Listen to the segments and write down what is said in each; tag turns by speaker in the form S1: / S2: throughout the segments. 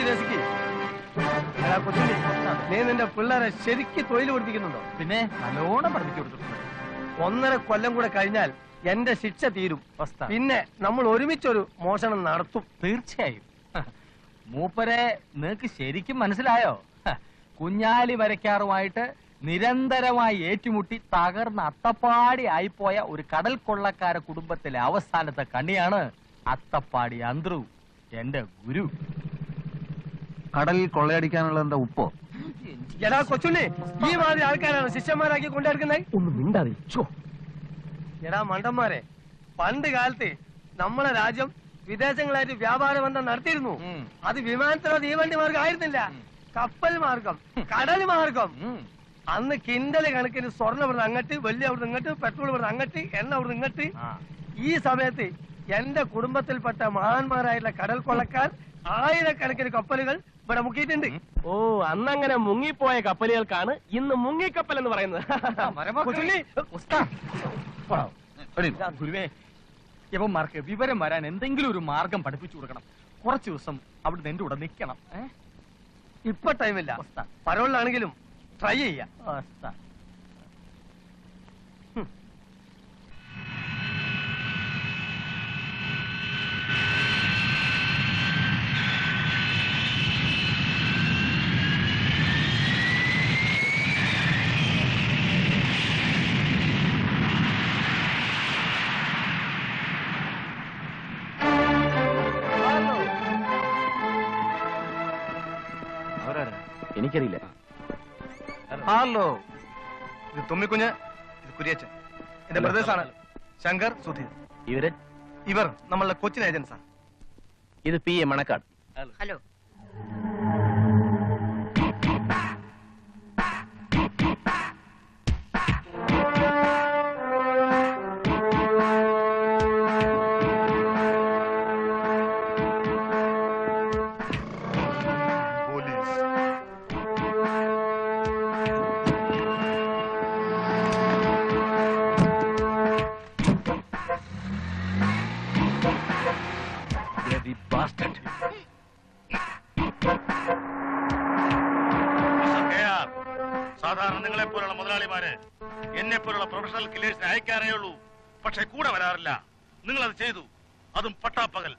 S1: കുടിച്ച് രസിക്ക്. കൊച്ചുണ്ണി, നീ നിന്റെ പിള്ളേരെ ശരിക്ക് തൊഴിൽ പഠിപ്പിക്കുന്നുണ്ടോ?
S2: പിന്നെ നല്ലോണം പഠിപ്പിച്ചു കൊടുത്തിട്ടുണ്ട്.
S1: 1.5 കൊല്ലം കൂടെ കഴിഞ്ഞാൽ എന്റെ ശിക്ഷ തീരും. പിന്നെ നമ്മൾ ഒരുമിച്ചൊരു മോഷണം നടത്തും.
S2: തീർച്ചയായും. മൂപ്പരെ നിനക്ക് ശരിക്കും മനസ്സിലായോ? കുഞ്ഞാലി വരയ്ക്കാറുമായിട്ട് നിരന്തരമായി ഏറ്റുമുട്ടി തകർന്ന അത്തപ്പാടി ആയിപ്പോയ ഒരു കടൽ കൊള്ളക്കാര കുടുംബത്തിലെ അവസാനത്തെ കണ്ണിയാണ് അത്തപ്പാടി അന്ത്രു, എന്റെ ഗുരു.
S3: കടലിൽ കൊള്ളയടിക്കാനുള്ള എന്താ ഉപ്പോ?
S1: എടാ കൊച്ചുണ്ണി, ഈ മാതിരി ആൾക്കാരാണ് ശിഷ്യന്മാരാക്കി കൊണ്ടിരിക്കുന്നത്.
S4: ഒന്നും മിണ്ടാതെ.
S1: എടാ മണ്ടന്മാരെ, പണ്ട് കാലത്ത് നമ്മളെ രാജ്യം വിദേശങ്ങളായിട്ട് വ്യാപാര ബന്ധം നടത്തിയിരുന്നു. അത് വിമാനത്തിലോ തീവണ്ടി മാർഗം ആയിരുന്നില്ല, കപ്പൽ മാർഗം, കടൽ മാർഗം. അന്ന് കിണ്ടല് കണക്കിന് സ്വർണ്ണം ഇവിടുന്ന് അങ്ങട്ട്, വെള്ളി അവിടുന്ന് ഇങ്ങോട്ട്, പെട്രോൾ ഇവിടുന്ന് അങ്ങട്ട്, എണ്ണ അവിടുന്ന് ഇങ്ങോട്ട്. ഈ സമയത്ത് എന്റെ കുടുംബത്തിൽപ്പെട്ട മഹാന്മാരായിട്ടുള്ള കടൽ കൊള്ളക്കാർ 1000കണക്കിന് കപ്പലുകൾ ഇവിടെ മുക്കിയിട്ടുണ്ട്.
S4: ഓ, അന്നങ്ങനെ മുങ്ങിപ്പോയ കപ്പലുകൾക്കാണ് ഇന്ന് മുങ്ങിക്കപ്പൽ എന്ന് പറയുന്നത്.
S2: ഗുരുവേ, യവന്മാർക്ക് വിവരം വരാൻ എന്തെങ്കിലും ഒരു മാർഗം പഠിപ്പിച്ചു കൊടുക്കണം. കുറച്ചു ദിവസം അവിടുന്ന് എന്റെ കൂടെ നിൽക്കണം.
S1: ഇപ്പൊ ടൈമില്ല, പരോളിലാണെങ്കിലും ട്രൈ ചെയ്യാം.
S4: എനിക്കറിയില്ല.
S1: ഹലോ, ഇത് തുമ്മിക്കുഞ്ഞ്, ഇത് കുര്യച്ചൻ, എന്റെ ബ്രദേഴ്സാണ് ശങ്കർ, സുധീർ. ഇവർ നമ്മളുടെ കൊച്ചിൻ ഏജൻസാ.
S4: ഇത് PM മണക്കാട്.
S5: ഹലോ.
S6: സാധാരണ നിങ്ങളെ പോലുള്ള മുതലാളിമാര് എന്നെ പോലുള്ള പ്രൊഫഷണൽ കില്ലേഴ്സിനെ അയക്കാറേ ഉള്ളൂ, പക്ഷെ കൂടെ വരാറില്ല. നിങ്ങൾ അത് ചെയ്തു, അതും പട്ടാപ്പകൽ.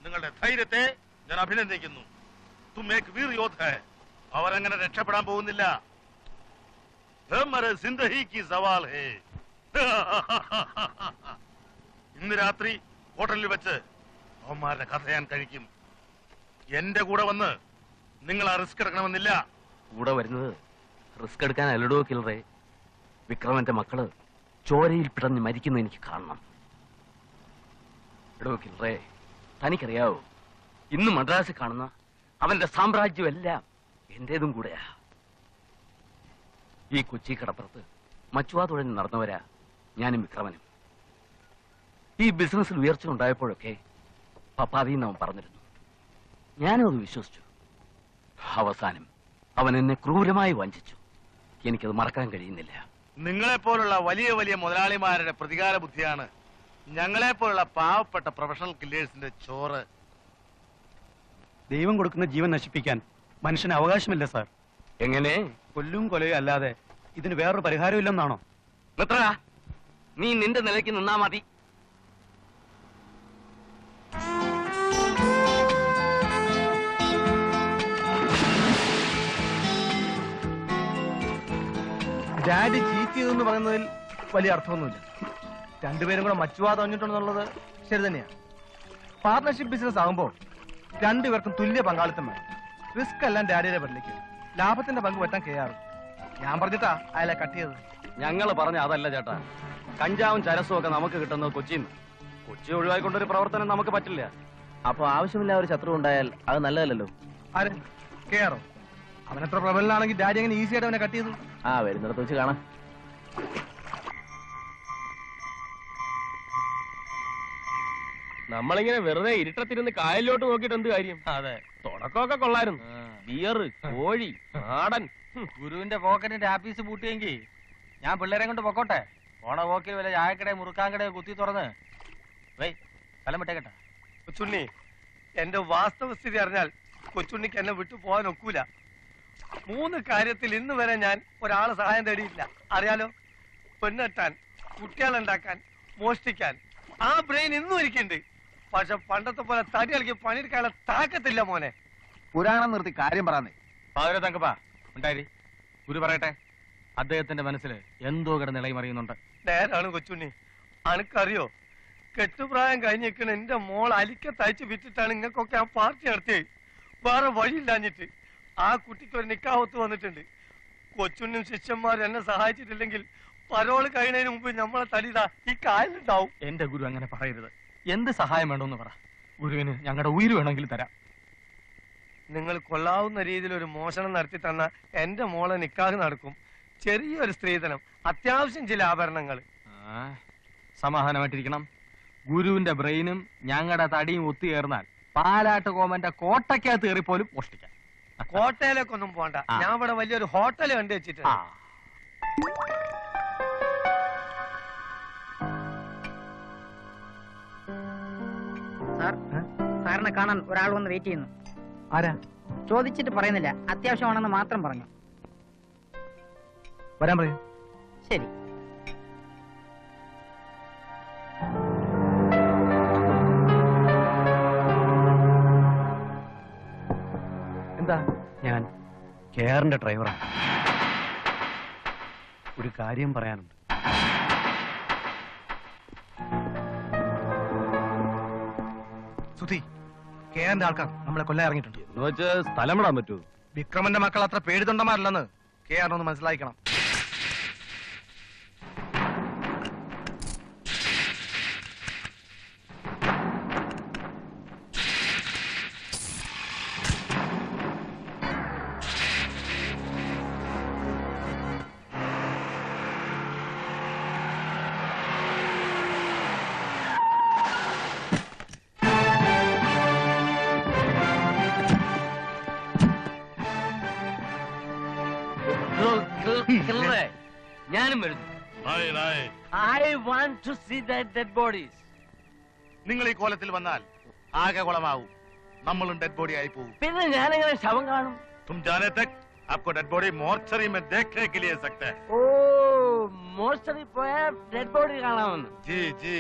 S6: നിങ്ങളുടെ ധൈര്യത്തെ ഞാൻ അഭിനന്ദിക്കുന്നു. തും ഏക് വീർ യോദ്ധ ഹൈ. അവരങ്ങനെ രക്ഷപ്പെടാൻ പോകുന്നില്ല. സിന്ദഹി കി സവാൽ ഹേ. ഇന്ന് രാത്രി ഹോട്ടലിൽ വെച്ച് അവന്മാരുടെ കഥ ഞാൻ കഴിക്കും. എന്റെ കൂടെ വന്ന് നിങ്ങൾ ആ റിസ്ക് എടുക്കണമെന്നില്ല.
S4: കൂടെ വരുന്നത് റിസ്ക് എടുക്കാൻ അല്ലടോ കില്ലറേ. വിക്രമന്റെ മക്കള് ചോരയിൽ പിടഞ്ഞ് മരിക്കുന്ന എനിക്ക് കാണണം. എടോ കില്ലറേ, തനിക്കറിയാവോ, ഇന്ന് മദ്രാസിൽ കാണുന്ന അവന്റെ സാമ്രാജ്യം എല്ലാം എന്റേതും കൂടെയാ. ഈ കൊച്ചി കടപ്പുറത്ത് മച്ചുവാ തുഴഞ്ഞ് നടന്നവരാ ഞാനും വിക്രമനും. ഈ ബിസിനസ്സിൽ ഉയർച്ച ഉണ്ടായപ്പോഴൊക്കെ പപ്പാതിന്ന് അവൻ പറഞ്ഞിരുന്നു. ഞാനും അത് വിശ്വസിച്ചു. അവസാനം അവൻ എന്നെ ക്രൂരമായി വഞ്ചിച്ചു. എനിക്കത് മറക്കാൻ കഴിയുന്നില്ല.
S6: നിങ്ങളെപ്പോലുള്ള വലിയ വലിയ മുതലാളിമാരുടെ പ്രതികാര ബുദ്ധിയാണ് ഞങ്ങളെപ്പോലുള്ള പാവപ്പെട്ട പ്രൊഫഷണൽ കില്ലേഴ്സിന്റെ ചോറ്.
S7: ദൈവം കൊടുക്കുന്ന ജീവൻ നശിപ്പിക്കാൻ മനുഷ്യന് അവകാശമില്ല സാർ.
S4: എങ്ങനെ?
S7: കൊല്ലും കൊലയും അല്ലാതെ ഇതിന് വേറൊരു പരിഹാരമില്ലെന്നാണോ?
S4: നീ നിന്റെ നിലയ്ക്ക് നിന്നാ മതി.
S1: ഡാഡി ചീറ്റ് ചെയ്തെന്ന് പറയുന്നതിൽ വലിയ അർത്ഥമൊന്നുമില്ല. രണ്ടുപേരും കൂടെ മച്ചുവാ തോന്നിട്ടുണ്ടെന്നുള്ളത് ശരി തന്നെയാണ്. പാർട്ണർഷിപ്പ് ബിസിനസ് ആകുമ്പോൾ രണ്ടുപേർക്കും തുല്യ പങ്കാളിത്തം വേണം. റിസ്ക് എല്ലാം ഡാഡിയുടെ പേരിലേക്ക്, ലാഭത്തിന്റെ പങ്ക് വെട്ടാൻ കെയാറും. ഞാൻ പറഞ്ഞിട്ടാ അയാളെ കട്ട് ചെയ്തത്.
S4: ഞങ്ങൾ പറഞ്ഞ അതല്ല ചേട്ടാ. കഞ്ചാവും ചരസും ഒക്കെ നമുക്ക് കിട്ടുന്നത് കൊച്ചിയിൽ നിന്ന്. കൊച്ചി ഒഴിവായിക്കൊണ്ടൊരു പ്രവർത്തനം നമുക്ക് പറ്റില്ല.
S8: അപ്പൊ ആവശ്യമില്ല ഒരു ശത്രു ഉണ്ടായാൽ അത് നല്ലതല്ലോ.
S1: ആര്? കെയാറോ? അവനത്ര പ്രബലനാണെങ്കിൽ ഡാഡി അങ്ങനെ ഈസി ആയിട്ട് അവനെ കട്ട് ചെയ്തു.
S8: ആ, വരുന്നിടത്ത് വെച്ച് കാണാം.
S4: നമ്മളിങ്ങനെ വെറുതെ ഇരുട്ടത്തിരുന്ന് കായലിലോട്ട് നോക്കിയിട്ട് എന്ത് കാര്യം?
S2: അതെ,
S4: തുടക്കമൊക്കെ കൊള്ളായിരുന്നു. ബിയർ, കോഴി, നാടൻ.
S2: ഗുരുവിന്റെ പോക്കറ്റിന്റെ ആപ്പീസ് പൂട്ടിയെങ്കിൽ ഞാൻ പിള്ളേരെ കൊണ്ട് പൊക്കോട്ടെ. ഓണ പോക്കിൽ വല്ല ചായക്കടയോ മുറുക്കാൻകടയോ കുത്തി തുറന്ന് സ്ഥലം വിട്ടേക്കട്ടെ.
S1: ചുണ്ണി, എന്റെ വാസ്തവസ്ഥിതി അറിഞ്ഞാൽ കൊച്ചുണ്ണിക്ക് എന്നെ വിട്ടു പോകാൻ ഒക്കൂല. 3 കാര്യത്തിൽ ഇന്ന് വരെ ഞാൻ ഒരാളെ സഹായം തേടിയില്ല. അറിയാലോ, പെണ്ണെട്ടാൻ, കുട്ടികളുണ്ടാക്കാൻ, മോഷ്ടിക്കാൻ. ആ ബ്രെയിൻ ഇന്നും ഇരിക്കുന്നുണ്ട്. പക്ഷെ പണ്ടത്തെ പോലെ തടി കളിക്ക് പണിയെടുക്കാനുള്ള താക്കത്തില്ല മോനെ.
S3: പുരാണം നിർത്തി കാര്യം പറയാന്നേ.
S2: പാതിര തങ്കപ്പാ ഉണ്ടായി ഗുരു പറയട്ടെ. അദ്ദേഹത്തിന്റെ മനസ്സിൽ എന്തോ കിടന്ന് ഇളകിമറിയുന്നുണ്ട്.
S1: നേരാണ് കൊച്ചുണ്ണി. അനക്കറിയോ, കെട്ടുപ്രായം കഴിഞ്ഞിരിക്കണ എന്റെ മോൾ അലിക്ക തയ്ച്ച് വിറ്റിട്ടാണ് ഇങ്ങക്കൊക്കെ ആ പാർട്ടി നടത്തിയത്. വേറെ വഴിയില്ലാഞ്ഞിട്ട് ആ കുട്ടിക്ക് ഒരു നിക്കാഹത്ത് വന്നിട്ടുണ്ട്. കൊച്ചുണ്ണിയും ശിഷ്യന്മാരും എന്നെ സഹായിച്ചിട്ടില്ലെങ്കിൽ പരോള് കഴിയുന്നതിന് മുമ്പ് നമ്മളെ തലിതാ ഈ കായലുണ്ടാവും.
S2: എന്റെ ഗുരു അങ്ങനെ പറയരുത്. എന്ത് സഹായം വേണമെന്ന് പറ. ഗുരുവിന് ഞങ്ങളുടെ ഉയിര് വേണമെങ്കിൽ തരാം.
S1: നിങ്ങൾ കൊള്ളാവുന്ന രീതിയിൽ ഒരു മോഷണം നടത്തി തന്ന എന്റെ മോളെ നിക്കാഹ് നടക്കും. ചെറിയൊരു സ്ത്രീധനം, അത്യാവശ്യം ചില ആഭരണങ്ങൾ.
S2: സമാധാനമായിട്ടിരിക്കണം. ഗുരുവിന്റെ ബ്രെയിനും ഞങ്ങളുടെ തടിയും ഒത്തുചേർന്നാൽ പാലാട്ട് കോമന്റെ കോട്ടയ്ക്കകത്ത് കയറിപ്പോലും മോഷ്ടിക്കാം.
S1: കോട്ടയിലേക്കൊന്നും പോണ്ട. ഞാൻ ഇവിടെ വലിയൊരു ഹോട്ടൽ കണ്ടു വെച്ചിട്ടുണ്ട്.
S5: സാറിനെ കാണാൻ ഒരാൾ വന്ന് വെയിറ്റ് ചെയ്യുന്നു.
S2: ആരാ?
S5: ചോദിച്ചിട്ട് പറയുന്നില്ല, അത്യാവശ്യമാണെന്ന് മാത്രം പറഞ്ഞു.
S2: വരാൻ പറയൂ.
S5: ശരി.
S2: എന്താ?
S7: ഞാൻ കെയറിന്റെ ഡ്രൈവറാണ്. ഒരു കാര്യം പറയാനുണ്ട്.
S2: സുധി, കെയറിന്റെ ആൾക്കാർ നമ്മളെ കൊല്ലാൻ ഇറങ്ങിയിട്ടുണ്ട്.
S8: എന്ന് വെച്ച് സ്ഥലം വിടാൻ പറ്റുമോ?
S2: വിക്രമന്റെ മക്കൾ അത്ര പേടിതൊണ്ടമാരല്ലെന്ന് കെയറിനൊന്ന് മനസ്സിലാക്കണം.
S4: ഞാനും വരുന്നു. I want to see that dead bodies.
S6: നിങ്ങൾ ഈ കോലത്തിൽ വന്നാൽ ആകെ കുളമാവും. നമ്മളും ഡെഡ് ബോഡി ആയി പോകും.
S4: പിന്നെ ഞാനെങ്ങനെ ശവം കാണും?
S6: तुम जाने तक आपको डेड बॉडी मोर्चरी में देखने के लिए सकते हैं.
S4: ഓ, മോർച്ചറി പോയാ ഡെഡ് ബോഡി കാണാമെന്ന്.
S6: जी जी.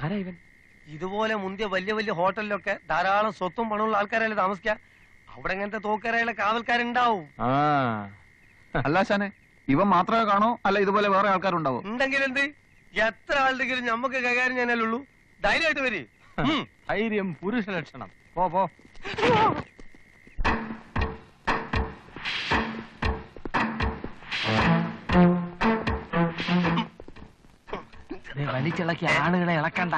S4: ആരാ ഇവൻ?
S1: ഇതുപോലെ മുന്തിയ വലിയ വലിയ ഹോട്ടലിലൊക്കെ ധാരാളം സ്വത്തും പണമുള്ള ആൾക്കാരല്ലേ താമസിക്കുക. അവിടെ ഇങ്ങനത്തെ തോക്കരയുള്ള കാവൽക്കാരുണ്ടാവും.
S3: അല്ല ശാനെ, ഇവൻ മാത്രമേ കാണോ അല്ല ഇതുപോലെ വേറെ ആൾക്കാരുണ്ടാവോ?
S1: ഉണ്ടെങ്കിൽ എന്ത്, എത്ര ആളുടെങ്കിലും നമുക്ക് കൈകാര്യം ചെയ്യാനല്ലുള്ളൂ. ധൈര്യമായിട്ട് വരി.
S2: ധൈര്യം പുരുഷ ലക്ഷണം. പോ പോ. വലിച്ചിളക്കി ആളുകളെ ഇളക്കണ്ട.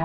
S2: ഓ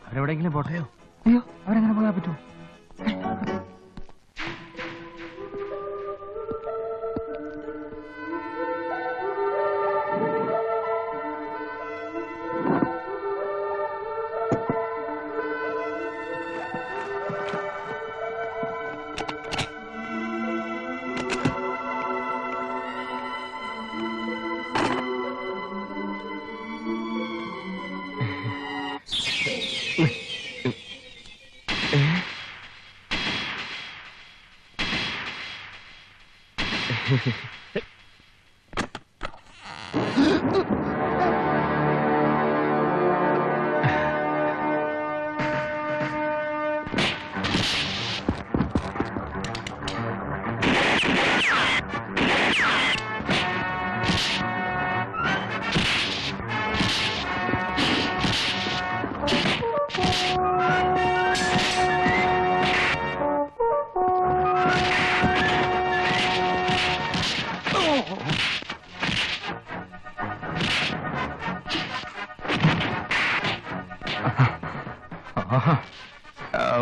S2: അവരെവിടെയെങ്കിലും പോട്ടെയോ? അയ്യോ, അവരെങ്ങനെ പോകാൻ പറ്റുമോ?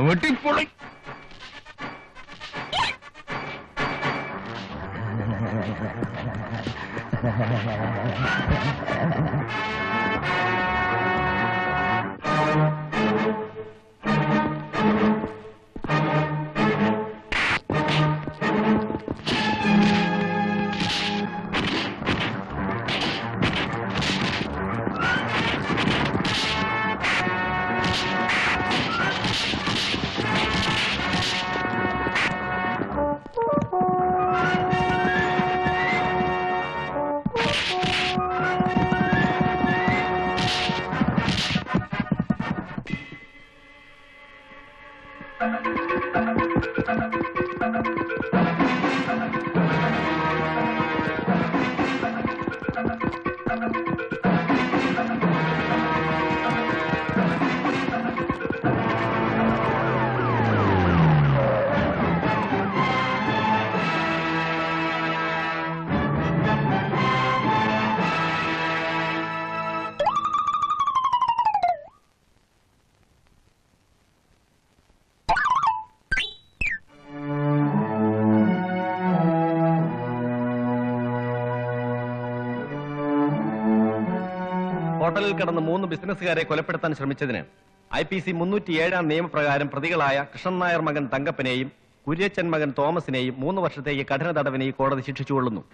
S2: വെട്ടിപ്പൊളി.
S8: ഹോട്ടലിൽ കിടന്ന് 3 ബിസിനസ്സുകാരെ കൊലപ്പെടുത്താൻ ശ്രമിച്ചതിന് IPC 307 നിയമപ്രകാരം പ്രതികളായ കൃഷ്ണൻ നായർ മകൻ തങ്കപ്പനെയും കുര്യച്ചൻ മകൻ തോമസിനെയും 3 വർഷത്തേക്ക് കഠിന തടവിന് കോടതി ശിക്ഷിച്ചുകൊള്ളുന്നു.